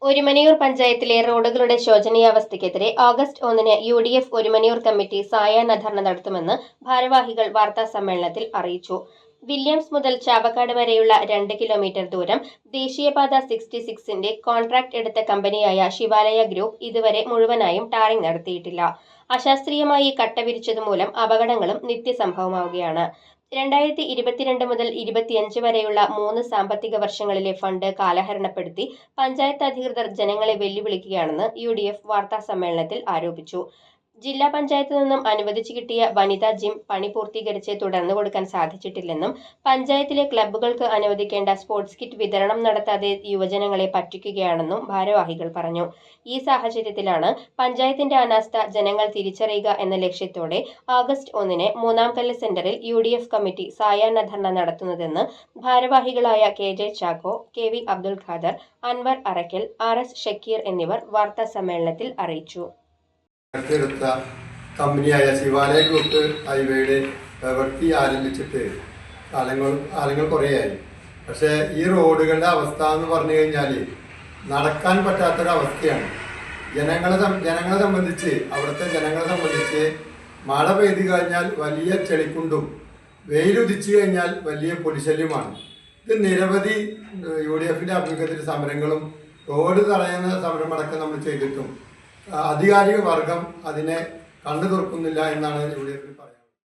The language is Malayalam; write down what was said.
ഒരുമനയൂർ പഞ്ചായത്തിലെ റോഡുകളുടെ ശോചനീയാവസ്ഥയ്ക്കെതിരെ ഓഗസ്റ്റ് 1 UDF ഒരുമനയൂർ കമ്മിറ്റി സായാഹ്ന ധർണ നടത്തുമെന്ന് ഭാരവാഹികൾ വാർത്താസമ്മേളനത്തിൽ അറിയിച്ചു. വില്യംസ് മുതൽ ചാവക്കാട് വരെയുള്ള 2 കിലോമീറ്റർ ദൂരം ദേശീയപാത 66ന്റെ കോൺട്രാക്ട് എടുത്ത കമ്പനിയായ ശിവാലയ ഗ്രൂപ്പ് ഇതുവരെ മുഴുവനായും ടാറിംഗ് നടത്തിയിട്ടില്ല. അശാസ്ത്രീയമായി കട്ട വിരിച്ചതുമൂലം അപകടങ്ങളും നിത്യസംഭവമാവുകയാണ്. 2022 മുതൽ 25 വരെയുള്ള 3 സാമ്പത്തിക വർഷങ്ങളിലെ ഫണ്ട് കാലഹരണപ്പെടുത്തി പഞ്ചായത്ത് അധികൃതർ ജനങ്ങളെ വെല്ലുവിളിക്കുകയാണെന്ന് UDF വാർത്താസമ്മേളനത്തിൽ ആരോപിച്ചു. ജില്ലാ പഞ്ചായത്ത് നിന്നും അനുവദിച്ചു കിട്ടിയ വനിതാ ജിം പണി പൂർത്തീകരിച്ച് തുടർന്നു കൊടുക്കാൻ സാധിച്ചിട്ടില്ലെന്നും പഞ്ചായത്തിലെ ക്ലബ്ബുകൾക്ക് അനുവദിക്കേണ്ട സ്പോർട്സ് കിറ്റ് വിതരണം നടത്താതെ യുവജനങ്ങളെ പറ്റിക്കുകയാണെന്നും ഭാരവാഹികൾ പറഞ്ഞു. ഈ സാഹചര്യത്തിലാണ് പഞ്ചായത്തിന്റെ അനാസ്ഥ ജനങ്ങൾ തിരിച്ചറിയുക എന്ന ലക്ഷ്യത്തോടെ ഓഗസ്റ്റ് 1 മൂന്നാംകല്ല് സെന്ററിൽ UDF കമ്മിറ്റി സായാഹ്ന ധർണ നടത്തുന്നതെന്ന് ഭാരവാഹികളായ KJ Chacko, KV Abdul Khader, Anwar Arakkal, RS Shakir എന്നിവർ വാർത്താസമ്മേളനത്തിൽ അറിയിച്ചു. എടുത്ത കമ്പനിയായ ശിവാലയ ഗ്രൂപ്പ് ഹൈവേയുടെ പ്രവൃത്തി ആരംഭിച്ചിട്ട് കാലങ്ങൾ കുറേയായി. പക്ഷേ ഈ റോഡുകളുടെ അവസ്ഥ എന്ന് പറഞ്ഞു കഴിഞ്ഞാൽ നടക്കാൻ പറ്റാത്തൊരവസ്ഥയാണ്. ജനങ്ങളെ സംബന്ധിച്ച് മഴ പെയ്തു കഴിഞ്ഞാൽ വലിയ ചെളിക്കുണ്ടും വെയിലുദിച്ചു കഴിഞ്ഞാൽ വലിയ പൊടിശല്യമാണ്. ഇത് നിരവധി UDFിൻ്റെ ആഭിമുഖ്യത്തിൽ സമരങ്ങളും റോഡ് തടയുന്ന സമരമടക്കം നമ്മൾ ചെയ്തിട്ടും അധികാരിക വർഗം അതിനെ കണ്ടു തുറക്കുന്നില്ല എന്നാണ് UDF പറയുന്നത്.